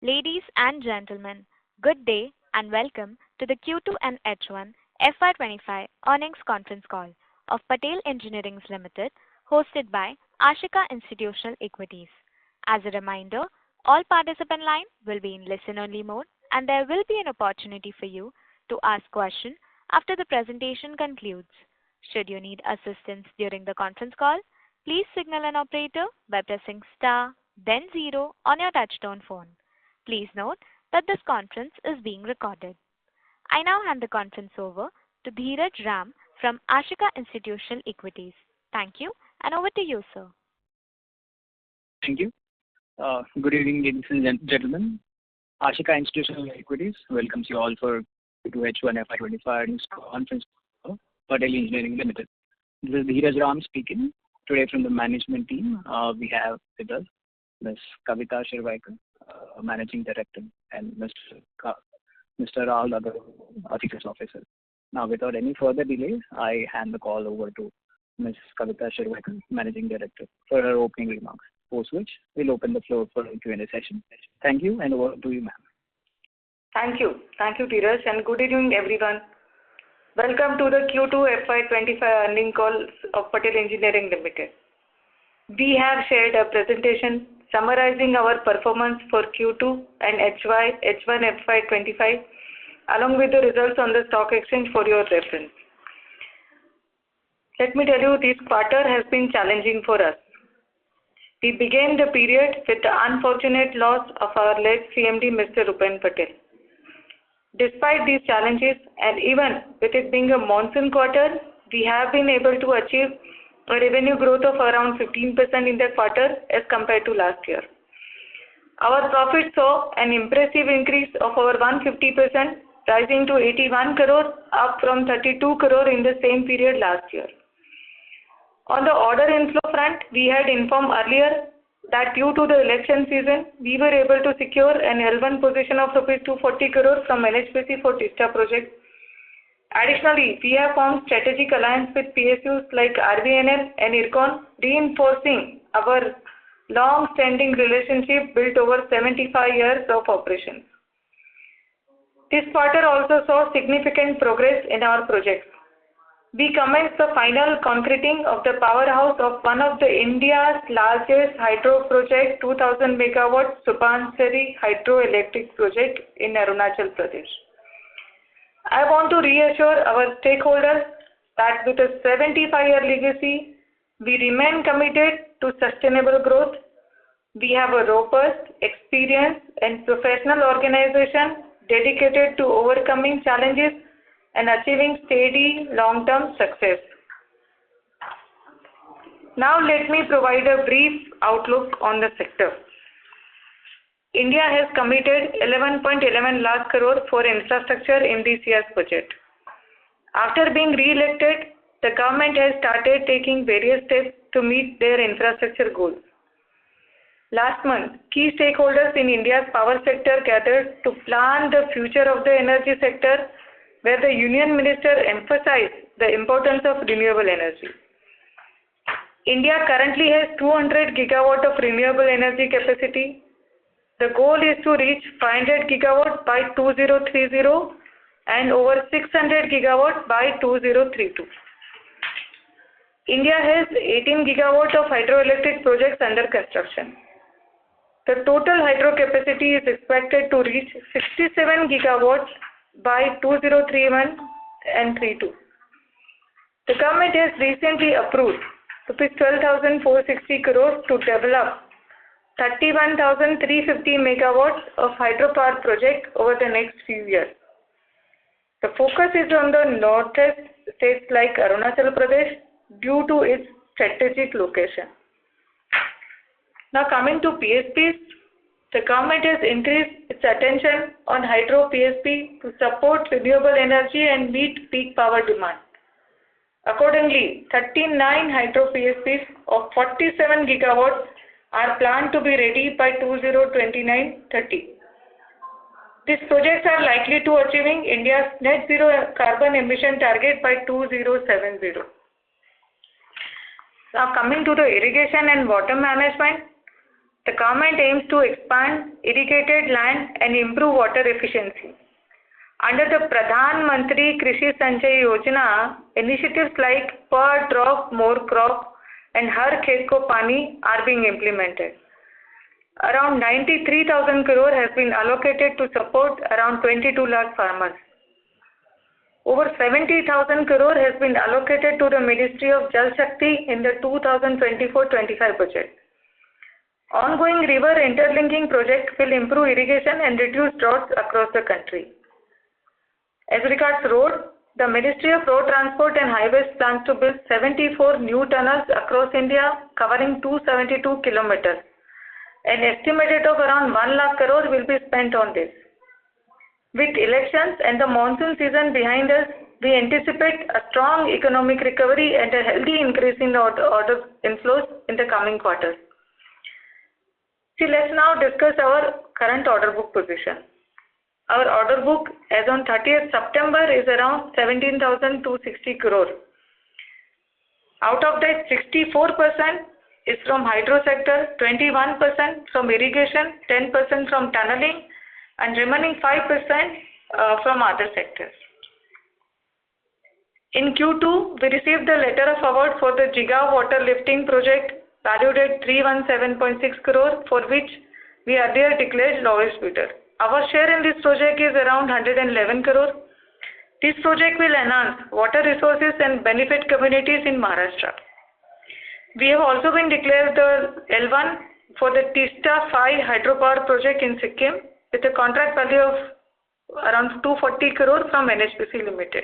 Ladies and gentlemen, good day and welcome to the Q2 and H1 FY25 earnings conference call of Patel Engineering Limited, hosted by Ashika Institutional Equities. As a reminder, all participant lines will be in listen-only mode, and there will be an opportunity for you to ask questions after the presentation concludes. Should you need assistance during the conference call, please signal an operator by pressing star, then 0 on your touchtone phone. Please note that this conference is being recorded. I now hand the conference over to Dheeraj Ram from Ashika Institutional Equities. Thank you, and over to you, sir. Thank you. Good evening, ladies and gentlemen. Ashika Institutional Equities welcomes you all for Q2H1 FY25 earnings conference call for Patel Engineering Limited. This is Dheeraj Ram speaking. Today from the management team, we have with us Ms. Kavita Shirvaikar, Managing Director, and Mr. Rahul Agarwal, Chief Officer. Now, without any further delay, I hand the call over to Ms. Kavita Shirvaikar, Managing Director, for her opening remarks, post which we'll open the floor for a Q&A session. Thank you, and over to you, ma'am. Thank you, Dheeraj, and good evening, everyone. Welcome to the Q2FY25 earnings call of Patel Engineering Limited. We have shared a presentation summarizing our performance for Q2 and H1 FY25 along with the results on the stock exchange for your reference. Let me tell you, this quarter has been challenging for us. We began the period with the unfortunate loss of our late CMD, Mr. Rupen Patel. Despite these challenges, and even with it being a monsoon quarter, we have been able to achieve a revenue growth of around 15% in the quarter as compared to last year. Our profit saw an impressive increase of over 150%, rising to 81 crore, up from 32 crore in the same period last year. On the order inflow front, we had informed earlier that due to the election season, we were able to secure an L1 position of rupees 240 crore from NHPC for Tista project. Additionally, we have formed strategic alliance with PSUs like RVNL and IRCON, reinforcing our long-standing relationship built over 75 years of operations. This quarter also saw significant progress in our projects. We commenced the final concreting of the powerhouse of one of India's largest hydro project, 2000 megawatt Subansiri hydroelectric project in Arunachal Pradesh. I want to reassure our stakeholders that with a 75-year legacy, we remain committed to sustainable growth. We have a robust, experienced, and professional organization dedicated to overcoming challenges and achieving steady long-term success. Now let me provide a brief outlook on the sector. India has committed 11.11 lakh crore for infrastructure in this year's budget. After being re-elected, the government has started taking various steps to meet their infrastructure goals. Last month, key stakeholders in India's power sector gathered to plan the future of the energy sector, where the Union Minister emphasized the importance of renewable energy. India currently has 200 gigawatt of renewable energy capacity. The goal is to reach 500 gigawatt by 2030 and over 600 gigawatt by 2032. India has 18 gigawatt of hydroelectric projects under construction. The total hydro capacity is expected to reach 67 gigawatts by 2031 and 32. The government has recently approved rupees 12,460 crores to develop 31,350 megawatts of hydropower project over the next few years. The focus is on the northeast states like Arunachal Pradesh due to its strategic location. Now coming to PSPs, the government has increased its attention on hydro PSP to support renewable energy and meet peak power demand. Accordingly, 39 hydro PSPs of 47 gigawatts are planned to be ready by 2029-30. These projects are likely to achieving India's net zero carbon emission target by 2070. Now coming to the irrigation and water management, The government aims to expand irrigated land and improve water efficiency. Under the Pradhan Mantri Krishi Sanchay Yojana, initiatives like Per Drop More Crop and Har Khet Ko Pani are being implemented. Around 93,000 crore has been allocated to support around 22 lakh farmers. Over 70,000 crore has been allocated to the Ministry of Jal Shakti in the 2024-25 budget. Ongoing river interlinking projects will improve irrigation and reduce droughts across the country. As regards road, the Ministry of Road Transport and Highways plans to build 74 new tunnels across India covering 272 kilometers. An estimated of around 1 lakh crore will be spent on this. With elections and the monsoon season behind us, we anticipate a strong economic recovery and a healthy increase in order inflows in the coming quarters. See, let's now discuss our current order book position. Our order book as on 30th September is around 17,260 crore. Out of that, 64% is from hydro sector, 21% from irrigation, 10% from tunneling, and remaining 5% from other sectors. In Q2, we received the letter of award for the Jigaon water lifting project valued at 317.6 crore, for which we earlier declared lowest bidder. Our share in this project is around 111 crore. This project will enhance water resources and benefit communities in Maharashtra. We have also been declared the L1 for the Q2FY25 hydropower project in Sikkim with a contract value of around 240 crore from NHPC Limited.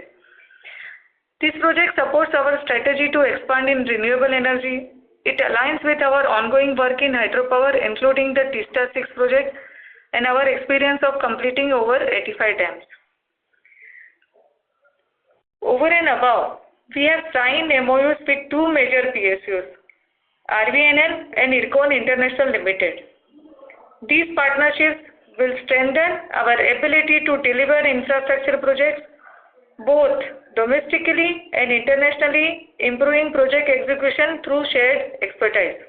This project supports our strategy to expand in renewable energy. It aligns with our ongoing work in hydropower, including the Q2 project and our experience of completing over 85 dams. Over and above, we have signed MOUs with two major PSUs, RVNL and IRCON International Limited. These partnerships will strengthen our ability to deliver infrastructure projects both domestically and internationally, improving project execution through shared expertise.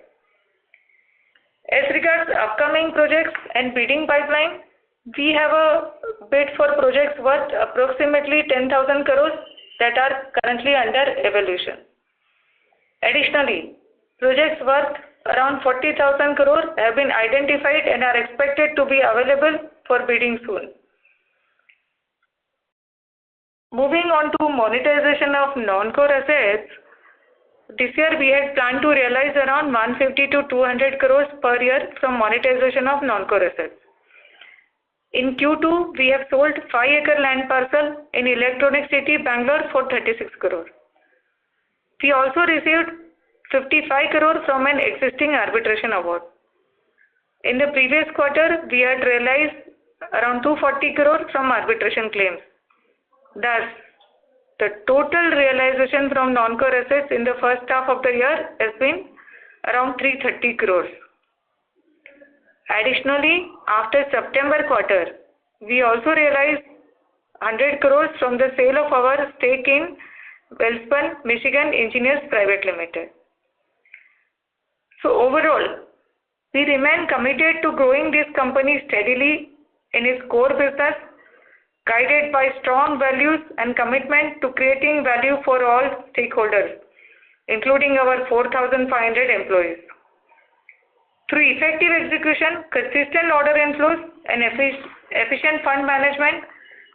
As regards upcoming projects and bidding pipeline, we have a bid for projects worth approximately 10,000 crores that are currently under evaluation. Additionally, projects worth around 40,000 crores have been identified and are expected to be available for bidding soon. Moving on to monetization of non-core assets, this year we had planned to realize around 150 to 200 crores per year from monetization of non-core assets. In Q2, we have sold 5-acre land parcel in Electronic City, Bangalore for 36 crores. We also received 55 crores from an existing arbitration award. In the previous quarter, we had realized around 240 crores from arbitration claims. Thus, the total realization from non-core assets in the first half of the year has been around 330 crores. Additionally, after September quarter, we also realized 100 crores from the sale of our stake in Welspun Michigan Engineers Private Limited. So overall, we remain committed to growing this company steadily in its core business, guided by strong values and commitment to creating value for all stakeholders, including our 4,500 employees. Through effective execution, consistent order inflows, and efficient fund management,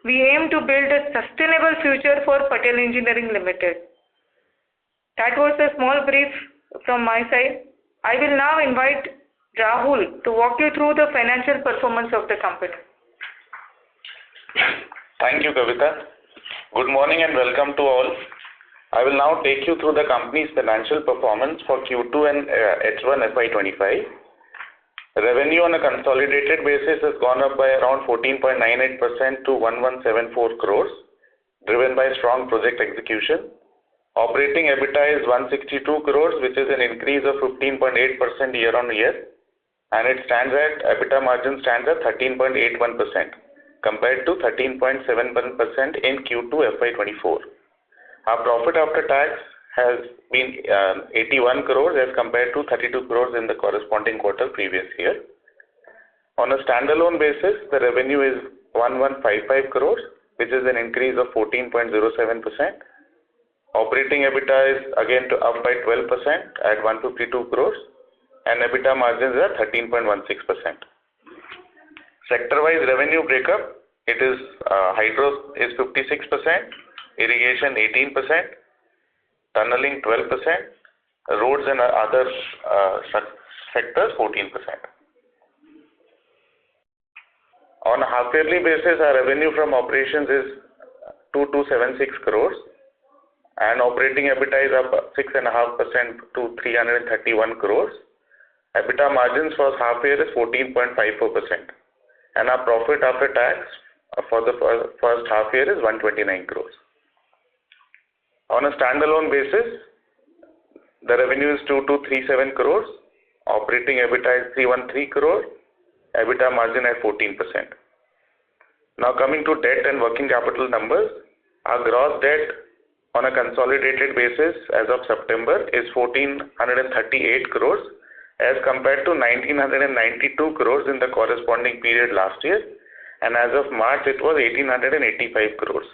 we aim to build a sustainable future for Patel Engineering Limited. That was a small brief from my side. I will now invite Rahul to walk you through the financial performance of the company. Thank you, Kavita. Good morning and welcome to all. I will now take you through the company's financial performance for Q2 and H1 FY25. Revenue on a consolidated basis has gone up by around 14.98% to 1174 crores, driven by strong project execution. Operating EBITDA is 162 crores, which is an increase of 15.8% year on year, and it stands at EBITDA margin stands at 13.81%. compared to 13.71% in Q2 FY24. Our profit after tax has been 81 crores as compared to 32 crores in the corresponding quarter previous year. On a standalone basis, the revenue is 1155 crores, which is an increase of 14.07%. Operating EBITDA is again up by 12% at 152 crores, and EBITDA margins are 13.16%. Sector-wise revenue breakup, it is hydro is 56%, irrigation 18%, tunneling 12%, roads and other sectors 14%. On a half-yearly basis, our revenue from operations is 2276 crores, and operating EBITDA is up 6.5% to 331 crores. EBITDA margins for half year is 14.54%, and our profit after tax for the first half year is 129 crores. On a standalone basis, the revenue is 2237 crores, operating EBITDA is 313 crores, EBITDA margin at 14%. Now coming to debt and working capital numbers, our gross debt on a consolidated basis as of September is 1438 crores as compared to 1992 crores in the corresponding period last year, and as of March it was 1885 crores.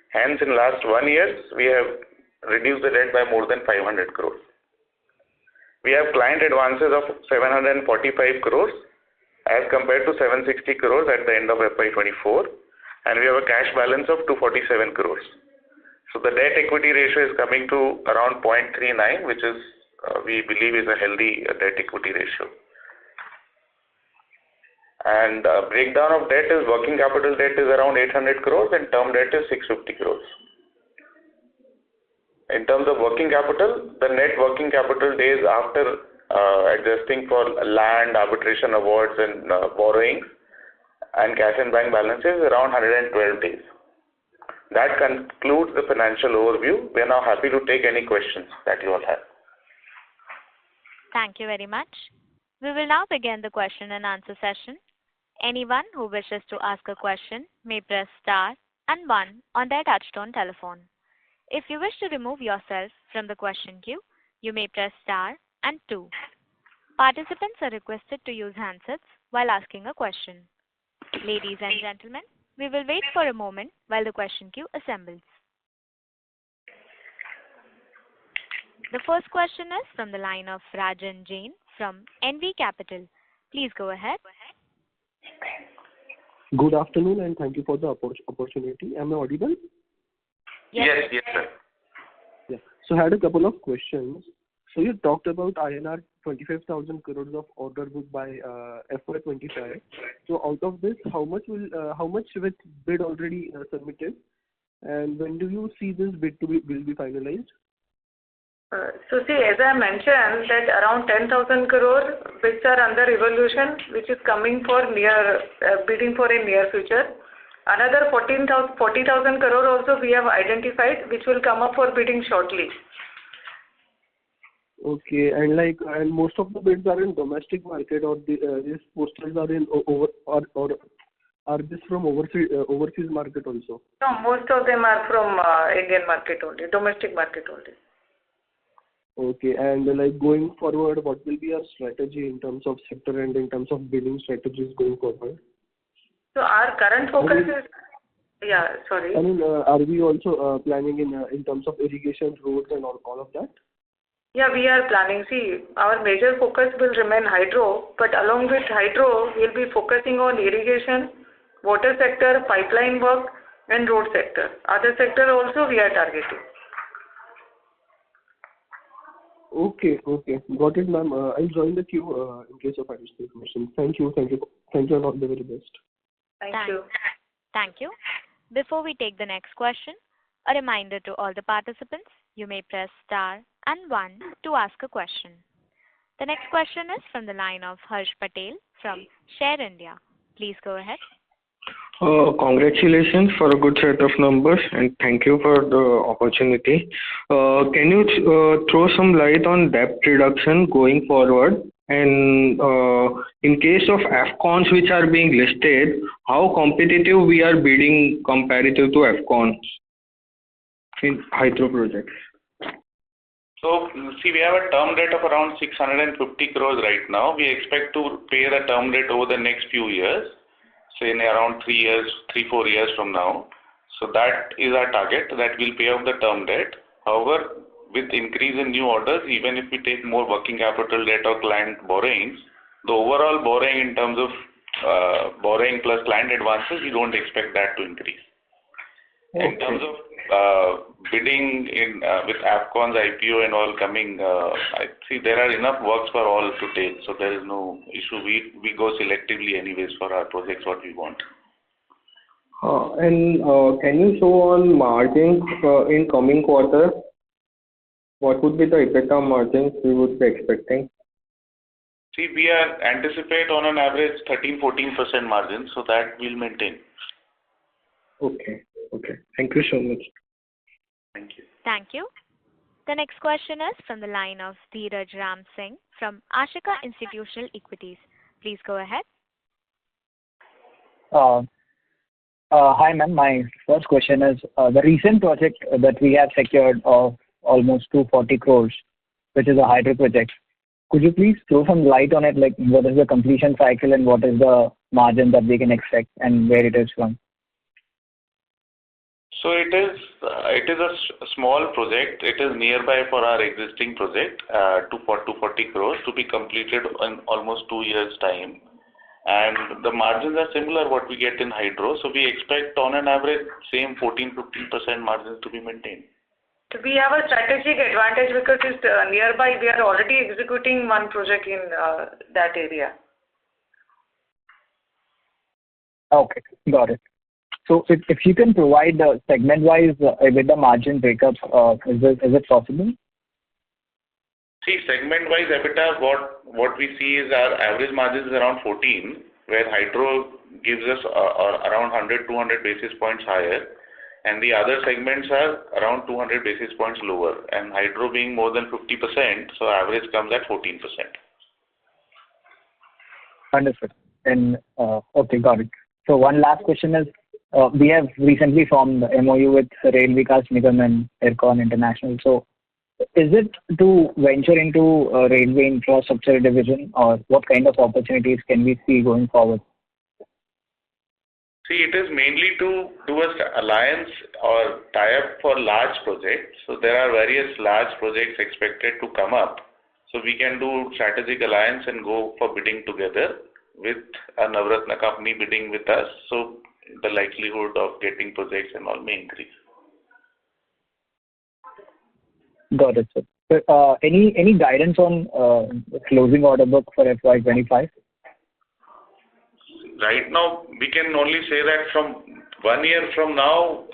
Hence in last 1 year we have reduced the debt by more than 500 crores. We have client advances of 745 crores as compared to 760 crores at the end of FY24, and we have a cash balance of 247 crores. So the debt equity ratio is coming to around 0.39, which is we believe is a healthy debt equity ratio. And breakdown of debt is working capital debt is around 800 crores and term debt is 650 crores. In terms of working capital, the net working capital days after adjusting for land, arbitration awards and borrowings and cash and bank balances is around 112 days. That concludes the financial overview. We are now happy to take any questions that you all have. Thank you very much. We will now begin the question and answer session. Anyone who wishes to ask a question may press star and 1 on their touchtone telephone. If you wish to remove yourself from the question queue, you may press star and 2. Participants are requested to use handsets while asking a question. Ladies and gentlemen, we will wait for a moment while the question queue assembles. The first question is from the line of Rajan Jain from NV Capital. Please go ahead. Good afternoon and thank you for the opportunity. Am I audible? Yes, sir. Yeah. So I had a couple of questions. So you talked about INR 25,000 crores of order book by FY25. So out of this, how much with bid already submitted, and when do you see this bid will be finalized? So see, as I mentioned, that around 10,000 crore bids are under evaluation, which is coming for bidding for a near future. Another 40,000 crore also we have identified, which will come up for bidding shortly. Okay, and most of the bids are in domestic market, or these postals are in or are this from overseas market also? No, most of them are from Indian market only, domestic market only. Okay, and going forward, what will be our strategy in terms of sector and in terms of bidding strategies going forward? So our current focus is, I mean, are we also planning in terms of irrigation, roads and all of that? Yeah, we are planning. See, our major focus will remain hydro, but along with hydro, we'll be focusing on irrigation, water sector, pipeline work and road sector. Other sector also we are targeting. Okay. Got it, ma'am. I'll join the queue in case of additional questions. Thank you, and all the very best. Thank you. Thank you. Before we take the next question, a reminder to all the participants, you may press star and 1 to ask a question. The next question is from the line of Harsh Patel from Share India. Please go ahead. Congratulations for a good set of numbers and thank you for the opportunity. Can you throw some light on debt reduction going forward? And in case of AFCONs which are being listed, how competitive we are bidding comparative to AFCONs in hydro projects? So, see, we have a term debt of around 650 crores right now. We expect to pay the term debt over the next few years, say in around 4 years from now. So that is our target, that we'll pay off the term debt. However, with increase in new orders, even if we take more working capital debt or client borrowings, the overall borrowing in terms of borrowing plus client advances, we don't expect that to increase. Okay. In terms of bidding in with AFCON's IPO and all coming, I see there are enough works for all to take, so there is no issue. We go selectively anyways for our projects what we want. Can you show on margins in coming quarter? What would be the EBITDA margins we would be expecting? See, we are anticipate on an average 13-14% margin, so that we'll maintain. Okay. Thank you so much. Thank you. Thank you. The next question is from the line of Dheeraj Ram Singh from Ashika Institutional Equities. Please go ahead. Hi, ma'am. My first question is the recent project that we have secured of almost 240 crores, which is a hydro project. Could you please throw some light on it, like what is the completion cycle and what is the margin that we can expect and where it is from? So it is a small project. It is nearby for our existing project, 240 crores to be completed in almost 2 years' time. And the margins are similar what we get in hydro. So we expect on an average same 14-15% margins to be maintained. We have a strategic advantage because it's nearby. We are already executing one project in that area. Okay, got it. So if you can provide the segment-wise with the margin breakup, is it possible? See, segment-wise EBITDA, what we see is our average margin is around 14, where hydro gives us around 100-200 basis points higher, and the other segments are around 200 basis points lower, and hydro being more than 50%, so average comes at 14%. Understood. And okay, got it. So one last question is, we have recently formed the MOU with Rail Vikas Nigam and Aircon International. So is it to venture into a railway infrastructure division, or what kind of opportunities can we see going forward? See, it is mainly to do an alliance or tie-up for large projects. So there are various large projects expected to come up. So we can do strategic alliance and go for bidding together with a Navratna company bidding with us. So the likelihood of getting projects and all may increase. Got it, sir. So, any guidance on the closing order book for FY25? Right now, we can only say that from 1 year from now,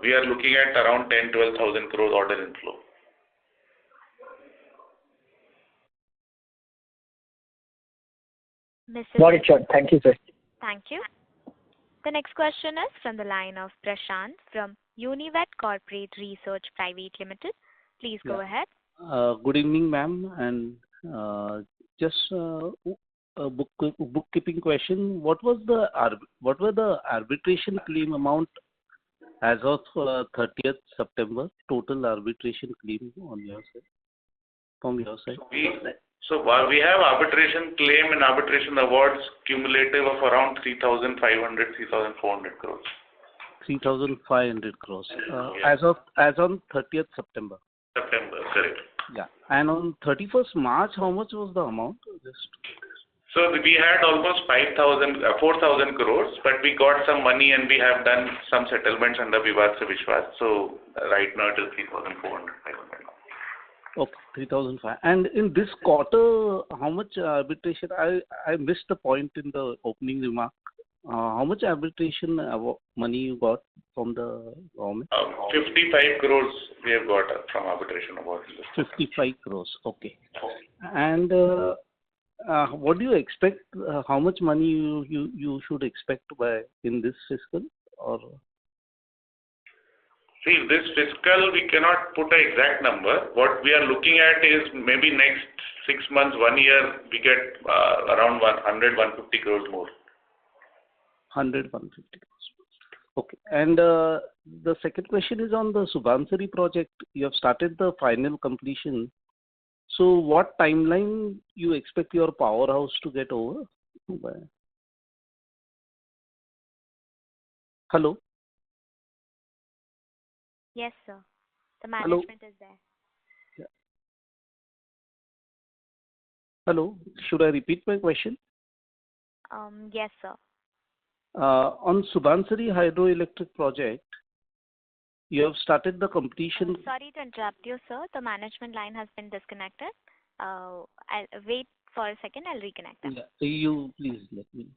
we are looking at around 10-12,000 crore order inflow. Got it, sure. Thank you, sir. Thank you. The next question is from the line of Prashant from Univet Corporate Research Private Limited. Please go ahead. Good evening, ma'am. And just a bookkeeping question. What were the arbitration claim amount as of 30th September? Total arbitration claim on your side, from your side. So we have arbitration claim and arbitration awards cumulative of around 3,500, 3,400 crores. 3,500 crores. As on 30th September. September, correct. Yeah. And on 31st March, how much was the amount? So we had almost 4,000 crores, but we got some money and we have done some settlements under Vivad Se Vishwas. So right now it is 3,400, 500. Okay, 3,500. And in this quarter, how much arbitration? I missed the point in the opening remark. How much arbitration money you got from the government? 55 crores we have got from arbitration awards. 55 crores, okay. And what do you expect? How much money you should expect by in this fiscal? Or see, this fiscal we cannot put an exact number. What we are looking at is maybe next 6 months, 1 year, we get around 100, 150 crores more. 100, 150 crores. Okay. And the second question is on the Subansiri project. The second question is on the Subansiri project. You have started the final completion. So what timeline you expect your powerhouse to get over? Hello? Yes, sir. The Hello? management is there. Yeah. Hello? Should I repeat my question? Yes, sir. On Subansiri hydroelectric project, you have started the completion. Sorry to interrupt you, sir. The management line has been disconnected. I'll wait for a second. I'll reconnect them. Yeah, you please let me.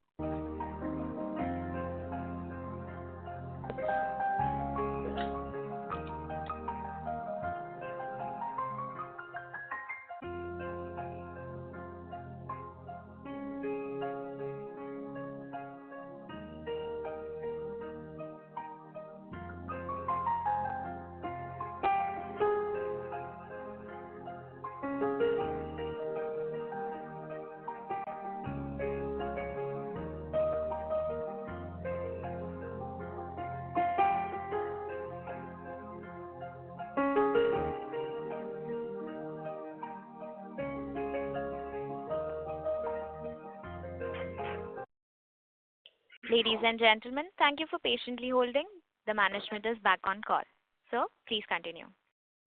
Ladies and gentlemen, thank you for patiently holding. The management is back on call. Sir, please continue.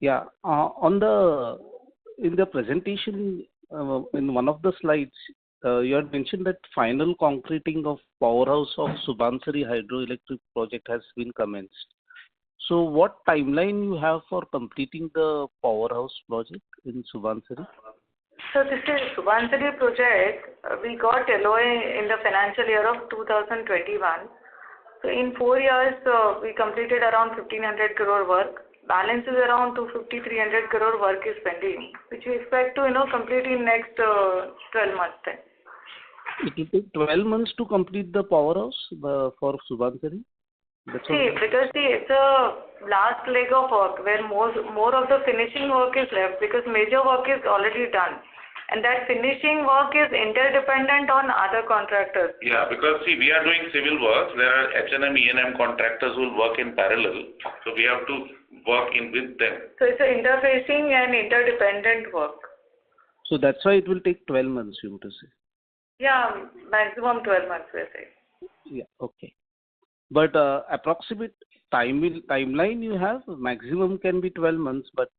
Yeah. In the presentation, in one of the slides, you had mentioned that final concreting of powerhouse of Subansiri hydroelectric project has been commenced. So what timeline you have for completing the powerhouse project in Subansiri? So this is Subansiri project. We got LOA in the financial year of 2021. So in 4 years, we completed around 1500 crore work. Balance is around 250-300 crore work is pending, which we expect to complete in next 12 months then. It will take 12 months to complete the powerhouse for Subansiri? Because it's a last leg of work where more of the finishing work is left because major work is already done. And that finishing work is interdependent on other contractors. Yeah, because we are doing civil works. There are H&M, E&M contractors who will work in parallel. So we have to work in with them. So it's an interfacing and interdependent work. So that's why it will take 12 months, you want to say? Yeah, maximum 12 months, we say. Yeah, okay. But approximate timeline you have, maximum can be 12 months, but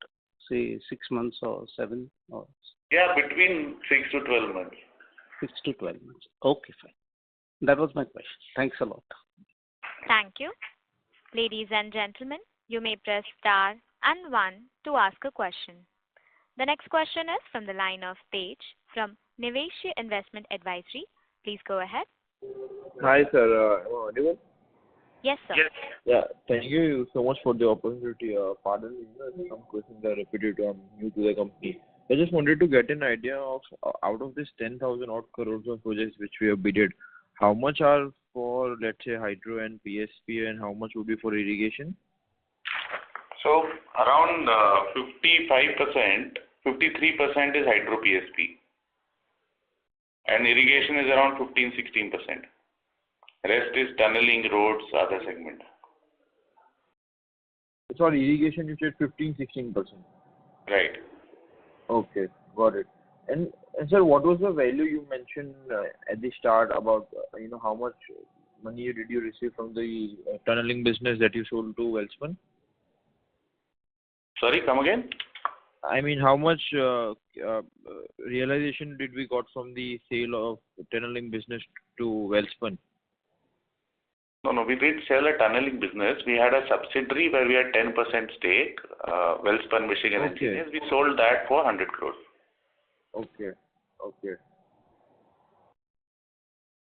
say 6 months or 7 or... Yeah, between 6 to 12 months. 6 to 12 months. Okay, fine. That was my question. Thanks a lot. Thank you. Ladies and gentlemen, you may press star and 1 to ask a question. The next question is from the line of Tej from Nivesh Investment Advisory. Please go ahead. Hi, sir. Am I audible? Yes, sir. Yes. Yeah, thank you so much for the opportunity. Pardon me, some questions are repeated. I'm new to the company. I just wanted to get an idea of out of this 10,000 odd crores of projects which we have bidded, how much are for, let's say, hydro and PSP, and how much would be for irrigation? So around 55%, 53% is hydro PSP. And irrigation is around 15-16%. Rest is tunneling, roads, other segment. Sorry, irrigation you said 15-16%. Right. Okay, got it. And sir, what was the value you mentioned at the start about how much money did you receive from the tunneling business that you sold to Welspun? Sorry, come again? I mean, how much realization did we got from the sale of tunneling business to Welspun? No, we did sell a tunneling business. We had a subsidiary where we had 10% stake, Welspun Michigan Engineers. We sold that for 100 crores. Okay.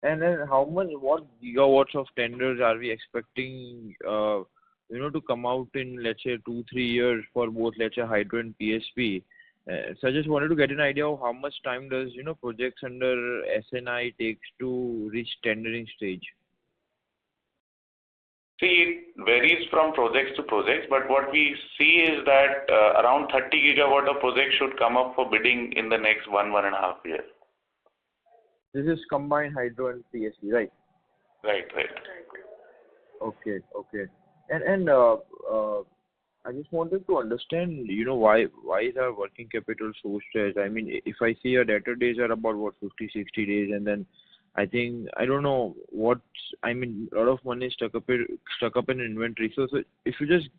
And then what gigawatts of tenders are we expecting, to come out in, let's say, 2-3 years for both, let's say, hydro and PSP? So I just wanted to get an idea of how much time does, projects under SNI takes to reach tendering stage. See, it varies from projects to projects, but what we see is that around 30 gigawatt of projects should come up for bidding in the next 1.5 years. This is combined hydro and PSP, right? Right. Okay. And I just wanted to understand, why is our working capital so stretched? I mean, if I see our debtor days are about, 50, 60 days, and then I think, I don't know a lot of money is stuck up in inventory. So if you just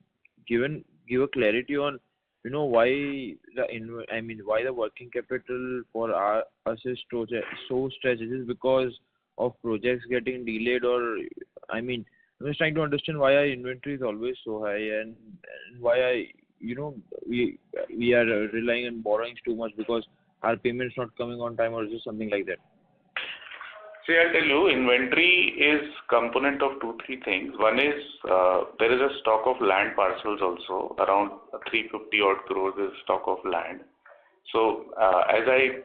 give a clarity on, why why the working capital for us is so stretched. Is it because of projects getting delayed, or, I'm just trying to understand why our inventory is always so high, and why we are relying on borrowings too much because our payments not coming on time, or is it something like that? See, I'll tell you, inventory is component of two, three things. One is there is a stock of land parcels also, around 350 odd crores is stock of land. So as I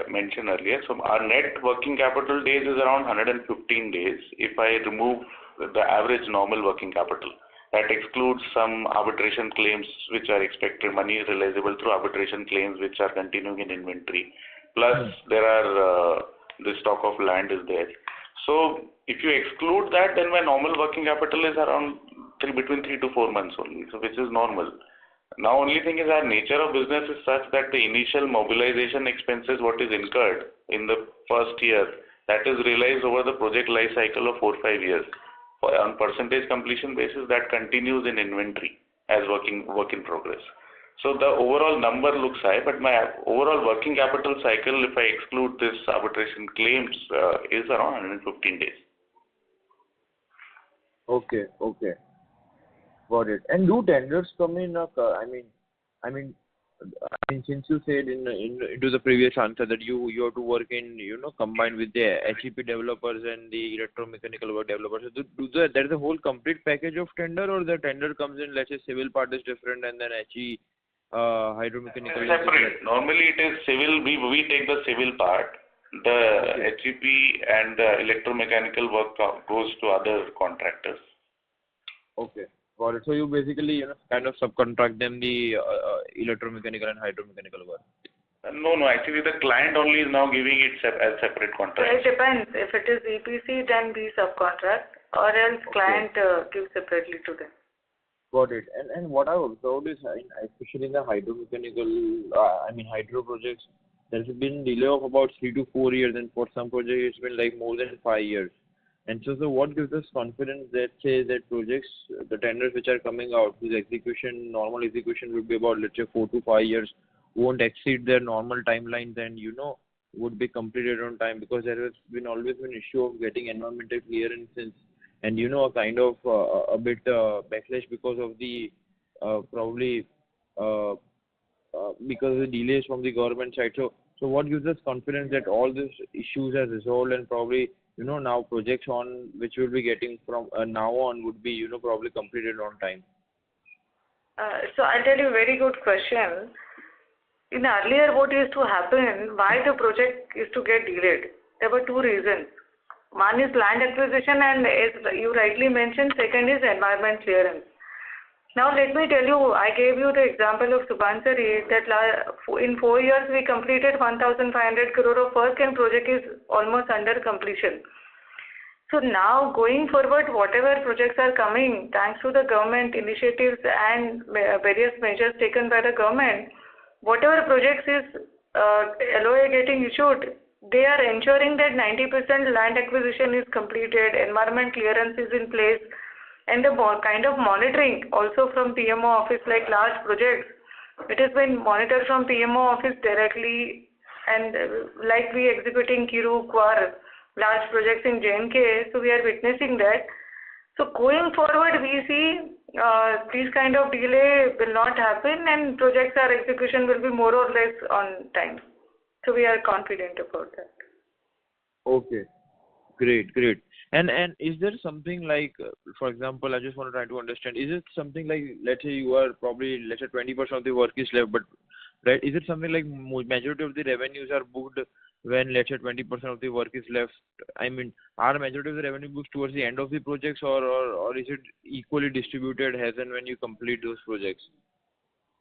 mentioned earlier, so our net working capital days is around 115 days if I remove the average normal working capital. That excludes some arbitration claims which are expected, money realizable through arbitration claims which are continuing in inventory. Plus there are the stock of land is there. So if you exclude that, then my normal working capital is around between 3 to 4 months only, so which is normal. Now only thing is our nature of business is such that the initial mobilization expenses what is incurred in the first year, that is realized over the project life cycle of 4-5 years. On percentage completion basis, that continues in inventory as work in progress. So the overall number looks high, but my overall working capital cycle, if I exclude this arbitration claims, is around 115 days. Okay. Got it. And do tenders come in? Since you said into the previous answer that you have to work in combined with the HEP developers and the electromechanical work developers. So there is a whole complete package of tender, or the tender comes in, let's say civil part is different and then HE hydromechanical is separate. Normally it is civil. We take the civil part. The HEP and the electromechanical work goes to other contractors. Okay. Got it. So you basically, kind of subcontract them the electromechanical and hydromechanical work. No. Actually, the client only is now giving it as separate contract. So it depends. If it is EPC, then we subcontract, or else client gives separately to them. Got it. And what I've observed is, especially in the hydromechanical, hydro projects, there's been delay of about 3 to 4 years, and for some projects it's been like more than 5 years. And so what gives us confidence that say that projects, the tenders which are coming out, whose normal execution would be about, let's say, 4 to 5 years, won't exceed their normal timelines and, would be completed on time, because there has always been issue of getting environmental clearances and, a kind of a bit backlash because of the probably because of the delays from the government side. So what gives us confidence that all these issues are resolved and probably now projects on which we'll be getting from now on would be probably completed on time? So I'll tell you a very good question. In earlier, what used to happen, why the project used to get delayed? There were two reasons. One is land acquisition, and as you rightly mentioned, second is environment clearance. Now let me tell you, I gave you the example of Subansari that in 4 years we completed 1,500 crore of work and project is almost under completion. So now going forward, whatever projects are coming, thanks to the government initiatives and various measures taken by the government, whatever projects is LOA getting issued, they are ensuring that 90% land acquisition is completed, environment clearance is in place, and the kind of monitoring also from PMO office, like large projects, it has been monitored from PMO office directly, and like we executing Kiru, Kwar, large projects in J&K, so we are witnessing that. So going forward, we see these kind of delay will not happen, and projects our execution will be more or less on time. So we are confident about that. Okay, great. And is there something like, for example, I just want to try to understand, is it something like, let's say you are probably, let's say 20% of the work is left, but right, is it something like majority of the revenues are booked when, let's say, 20% of the work is left? Are majority of the revenue booked towards the end of the projects, or is it equally distributed as and when you complete those projects?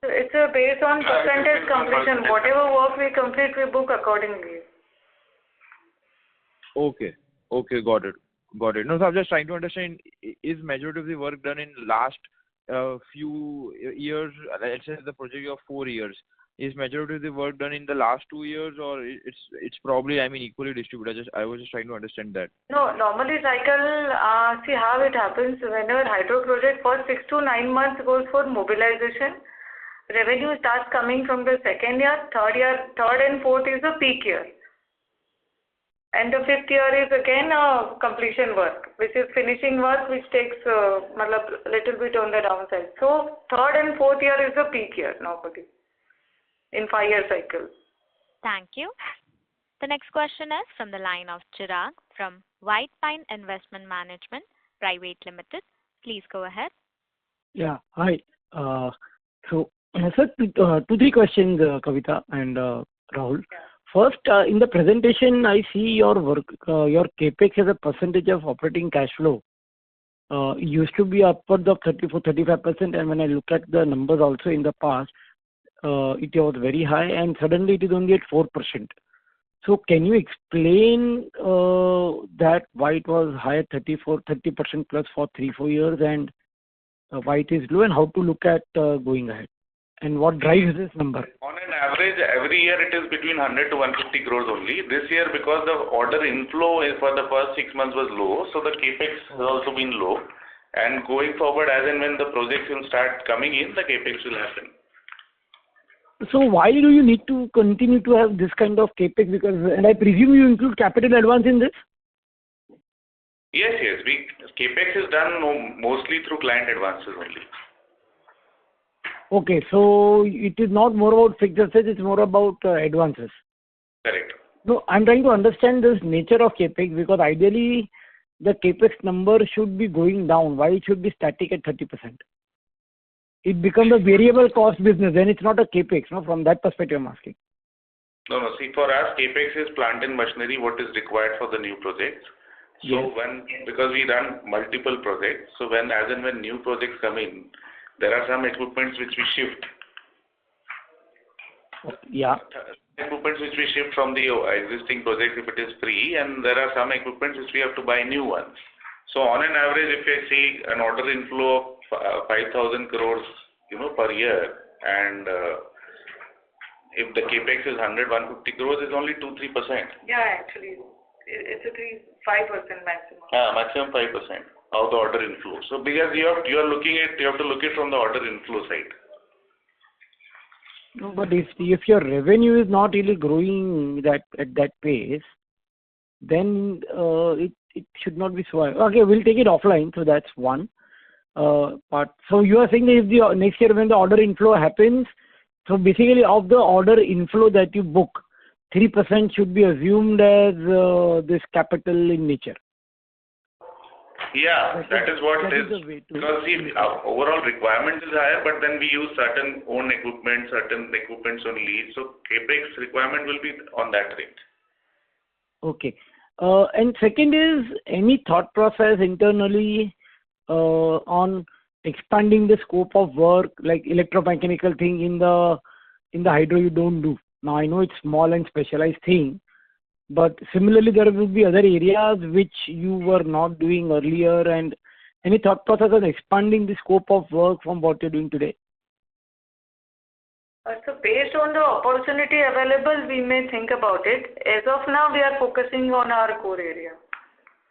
It's based on percentage completion. Whatever work we complete, we book accordingly. Okay, got it. No, so I'm just trying to understand, is majority of the work done in last few years? Let's say the project of 4 years. Is majority of the work done in the last 2 years, or it's probably, I mean, equally distributed? I was just trying to understand that. No, normally cycle, see how it happens whenever hydro project for 6 to 9 months goes for mobilization. Revenue starts coming from the second year, third and fourth is the peak year. And the fifth year is again completion work, which is finishing work, which takes a little bit on the downside. So third and fourth year is the peak year normally in 5-year cycle. Thank you. The next question is from the line of Chirag from White Pine Investment Management Private Limited. Please go ahead. Yeah, hi. So, sir, two, three questions, Kavita and Rahul. First, in the presentation, I see your capex as a percentage of operating cash flow. It used to be upwards of 34-35%, and when I look at the numbers also in the past, it was very high, and suddenly it is only at 4%. So, can you explain that why it was high at 30% plus for 3-4 years, and why it is low, and how to look at going ahead? And what drives this number? On an average, every year it is between 100 to 150 crores only. This year, because the order inflow for the first 6 months was low, so the capex has also been low. And going forward, as and when the projects will start coming in, the capex will happen. So why do you need to continue to have this kind of capex? Because, and I presume you include capital advance in this? Yes. Capex is done mostly through client advances only. Okay, so it is not more about fixed assets, it's more about advances. Correct. No, I'm trying to understand this nature of capex, because ideally the capex number should be going down. Why it should be static at 30%? It becomes a variable cost business, then it's not a capex. No, from that perspective I'm asking. No. See, for us, capex is plant and machinery, what is required for the new projects. So because we run multiple projects, so as and when new projects come in, there are some equipments which we shift. Yeah. Equipments which we shift from the existing project if it is free, and there are some equipments which we have to buy new ones. So on an average, if I see an order inflow of 5,000 crores, per year, and if the capex is 100-150 crores, it's only 2-3%. Yeah, actually, it's a 5% maximum. Maximum 5% of the order inflow. So because you have to look it from the order inflow side. No, but if your revenue is not really growing at that pace, then it should not be so high. Okay, we'll take it offline. So that's one part. So you are saying that if the next year when the order inflow happens, so basically of the order inflow that you book, 3% should be assumed as this capital in nature. Yeah, that is what is. Because see, our overall requirement is higher, but then we use certain own equipment, certain equipments on lease. So capex requirement will be on that range. Okay. And second is, any thought process internally on expanding the scope of work, like electromechanical thing in the hydro you don't do. Now I know it's small and specialized thing, but similarly there will be other areas which you were not doing earlier, and any thought process on expanding the scope of work from what you're doing today? So based on the opportunity available, we may think about it. As of now, we are focusing on our core area.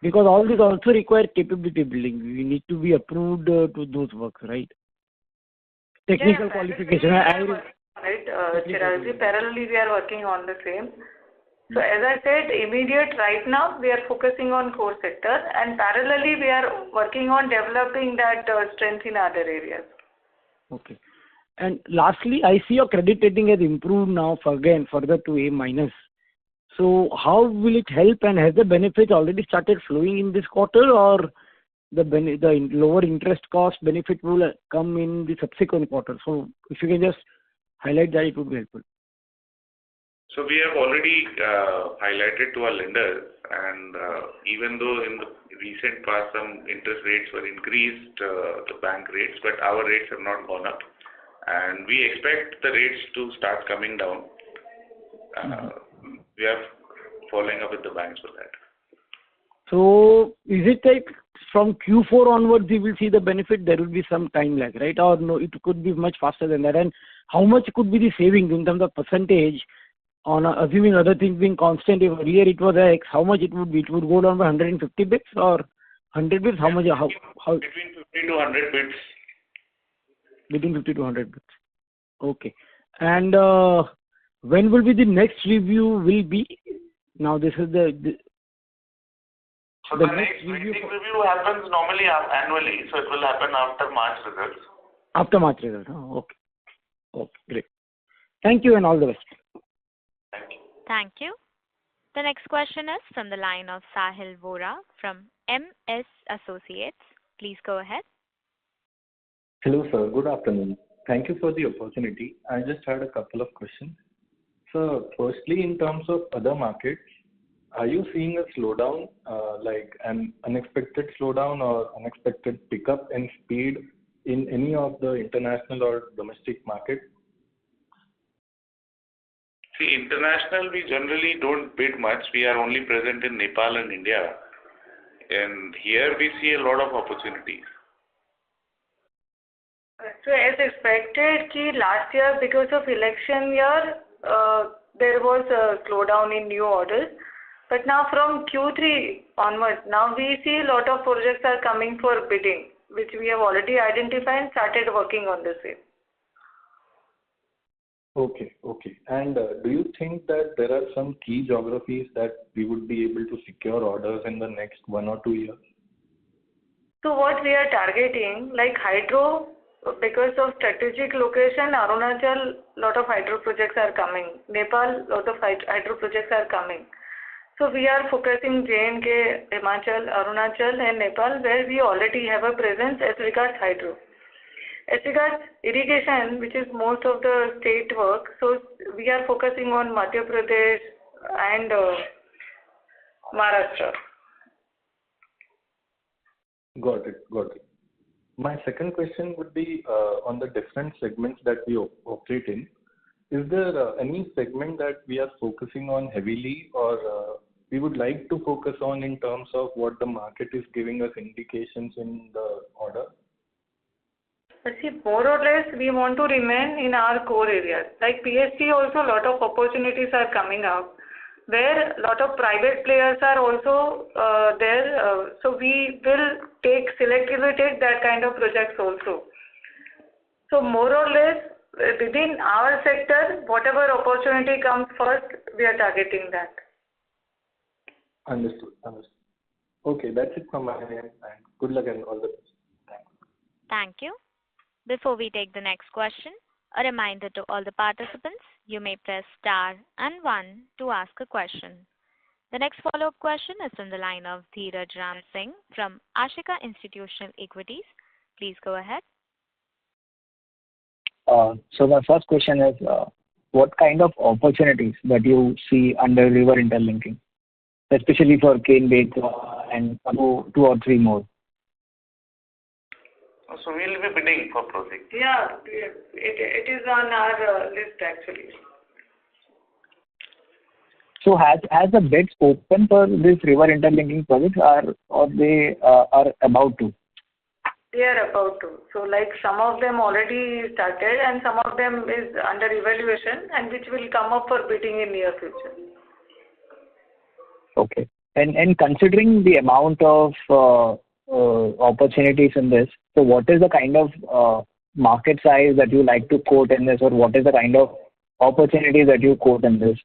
Because all this also require capability building. We need to be approved to those works, right? Technical qualification. Right, Chiragji, parallelly we are working on the same. So as I said, immediate right now we are focusing on core sector, and parallelly we are working on developing that strength in other areas. Okay. And lastly, I see your credit rating has improved now further to A-. So how will it help, and has the benefit already started flowing in this quarter, or the lower interest cost benefit will come in the subsequent quarter? So if you can just highlight that, it would be helpful. So we have already highlighted to our lenders, and even though in the recent past some interest rates were increased, the bank rates, but our rates have not gone up, and we expect the rates to start coming down. We are following up with the banks for that. So is it like from Q4 onwards we will see the benefit, there will be some time lag, right? Or no, it could be much faster than that. And how much could be the savings in terms of percentage on assuming other things being constant? If earlier it was X, how much it would be? It would go down by 150 bits or 100 bits? How much? How? Between 50 to 100 bits. Between 50 to 100 bits. Okay. And when will be the next review will be? Now this is so the next rating review happens normally annually, so it will happen after March results. After March results. Oh, okay. Okay, great. Thank you and all the best. Thank you. Thank you. The next question is from the line of Sahil Vora from MS Associates. Please go ahead. Hello, sir. Good afternoon. Thank you for the opportunity. I just had a couple of questions. So, firstly, in terms of other markets, are you seeing a slowdown, like an unexpected slowdown or unexpected pickup in speed in any of the international or domestic markets? See, international, we generally don't bid much. We are only present in Nepal and India. And here we see a lot of opportunities. So as expected, last year because of election year, there was a slowdown in new orders. But now from Q3 onwards, now we see a lot of projects are coming for bidding, which we have already identified and started working on the same. Okay. And do you think that there are some key geographies that we would be able to secure orders in the next 1 or 2 years? So what we are targeting, like hydro, because of strategic location, Arunachal, lot of hydro projects are coming. Nepal, lot of hydro projects are coming. So we are focusing J&K, Himachal, Arunachal and Nepal, where we already have a presence as regards hydro. As regards irrigation, which is most of the state work, so we are focusing on Madhya Pradesh and Maharashtra. Got it. My second question would be on the different segments that we operate in. Is there any segment that we are focusing on heavily or we would like to focus on in terms of what the market is giving us indications in the order? See, more or less, we want to remain in our core areas. Like PSP also, a lot of opportunities are coming up, where a lot of private players are also there. So we will selectively take that kind of projects also. So more or less, within our sector, whatever opportunity comes first, we are targeting that. Understood. Okay, that's it from my end, and good luck and all the best. Thanks. Thank you. Before we take the next question, a reminder to all the participants, you may press star and 1 to ask a question. The next follow-up question is from the line of Dheeraj Ram Singh from Ashika Institutional Equities. Please go ahead. So my first question is, what kind of opportunities that you see under river interlinking, especially for Cane and 2 or 3 more? So we'll be bidding for projects. Yeah, it is on our list actually. So has the bids open for this river interlinking projects or they are about to? They are about to. So like some of them already started and some of them is under evaluation and which will come up for bidding in near future. Okay. And considering the amount of opportunities in this, so what is the kind of market size that you like to quote in this, or what is the kind of opportunities that you quote in this?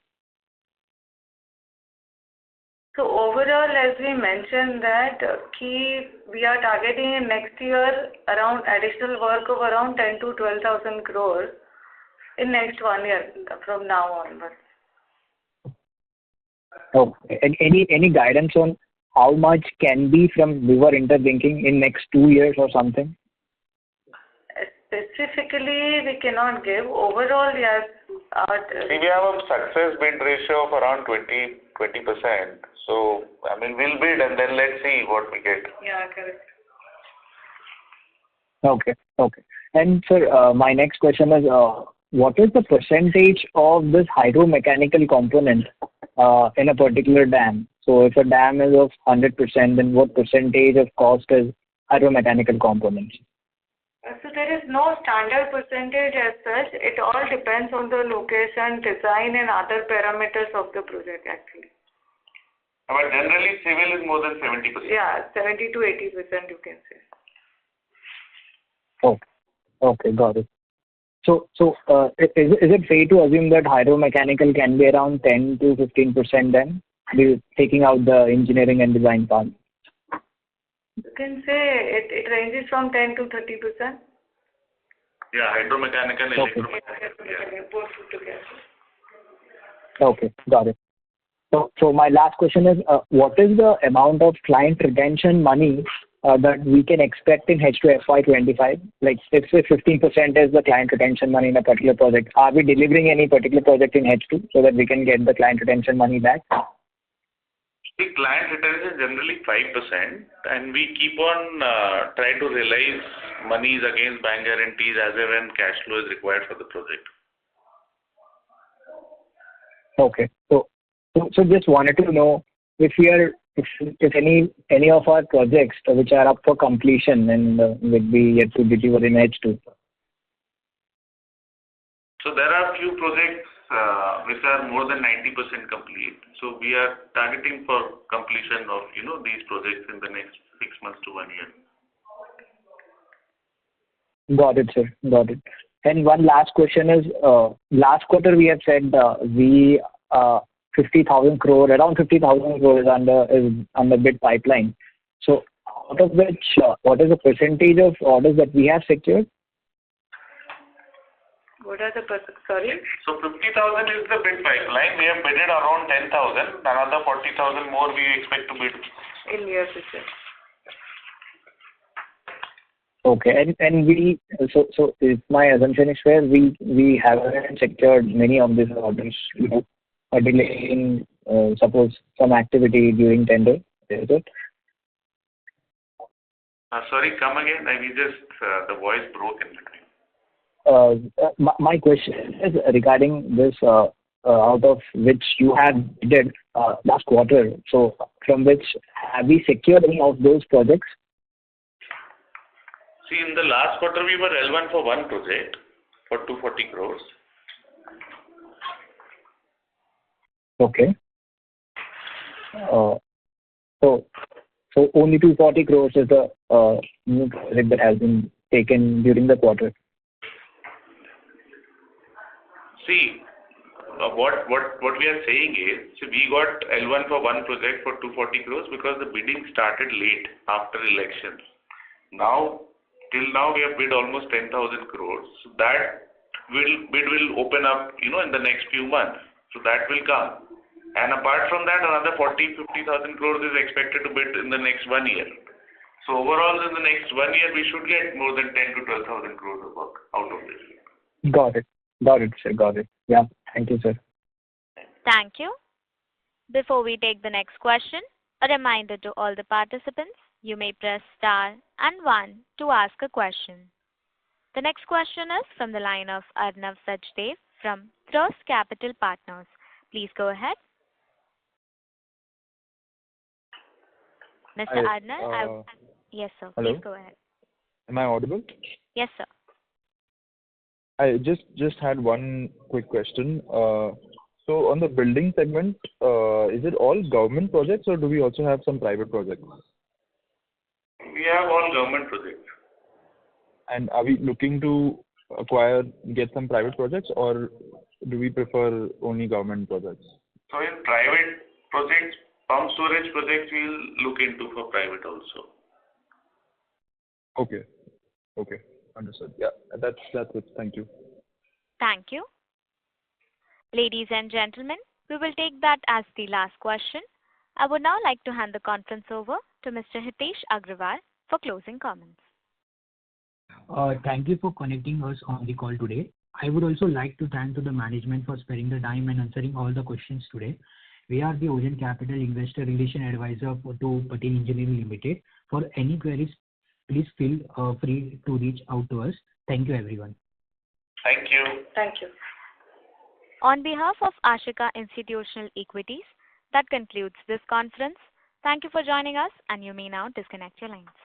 So overall, as we mentioned that we are targeting in next year around additional work of around 10 to 12,000 crores in next 1 year from now onwards. Okay. And any guidance on how much can be from river interlinking in next 2 years or something? Specifically, we cannot give. Overall, yes. See, we have a success bid ratio of around 20%. So, I mean, we'll bid and then let's see what we get. Yeah, correct. Okay. And sir, my next question is, what is the percentage of this hydromechanical component in a particular dam? So if a dam is of 100%, then what percentage of cost is hydromechanical components? So there is no standard percentage as such. It all depends on the location, design, and other parameters of the project actually. But generally, civil is more than 70%. Yeah, 70 to 80% you can say. Okay, got it. So is it fair to assume that hydromechanical can be around 10 to 15% then, taking out the engineering and design part? You can say it ranges from 10 to 30%. Yeah, hydromechanical, electromechanical. Yeah. Both put together. Okay, got it. So my last question is, what is the amount of client retention money that we can expect in H2FY25? Like, if 15% is the client retention money in a particular project, are we delivering any particular project in H2 so that we can get the client retention money back? The client retention is generally 5%, and we keep on trying to realize monies against bank guarantees as and when cash flow is required for the project. Okay. So just wanted to know if any of our projects which are up for completion and will be yet to be delivered in H2. So there are few projects which are more than 90% complete. So we are targeting for completion of these projects in the next 6 months to 1 year. Got it, sir. Got it. And one last question is, last quarter we have said 50,000 crore, around 50,000 crore is under bid pipeline. So out of which, what is the percentage of orders that we have secured? What are the sorry? So 50,000 is the bid pipeline. We have bidded around 10,000. Another 40,000 more we expect to bid. In near future. Okay, and we so if my assumption is fair, we haven't secured many of these orders. A delay in suppose some activity during tender, is it? Sorry, come again. We just the voice broke in between. My question is regarding this, out of which you have did last quarter. So from which have we secured any of those projects? See, in the last quarter we were L1 for one project for 240 crores. Okay. So only 240 crores is the new project that has been taken during the quarter. See, what we are saying is, so we got L1 for one project for 240 crores because the bidding started late after elections. Till now we have bid almost 10,000 crores. So that bid will open up, in the next few months. So that will come. And apart from that, another 40,000-50,000 crores is expected to bid in the next 1 year. So overall, in the next 1 year, we should get more than 10,000 to 12,000 crores of work out of this. Got it, sir. Got it. Yeah. Thank you, sir. Thank you. Before we take the next question, a reminder to all the participants, you may press star and 1 to ask a question. The next question is from the line of Arnav Sachdev from Thrust Capital Partners. Please go ahead. Mr. Arnav, yes, sir. Hello? Please go ahead. Am I audible? Yes, sir. I just had one quick question. So on the building segment, is it all government projects or do we also have some private projects? We have all government projects. And are we looking to get some private projects, or do we prefer only government projects? So in private projects, pump storage projects, we'll look into for private also. Okay. Understood. Yeah, that's it. Thank you. Thank you. Ladies and gentlemen, we will take that as the last question. I would now like to hand the conference over to Mr. Hitesh Agrawal for closing comments. Thank you for connecting us on the call today. I would also like to thank the management for sparing the time and answering all the questions today. We are the Ocean Capital Investor Relation Advisor to Patel Engineering Limited. For any queries, please feel free to reach out to us. Thank you, everyone. Thank you. Thank you. On behalf of Ashika Institutional Equities, that concludes this conference. Thank you for joining us, and you may now disconnect your lines.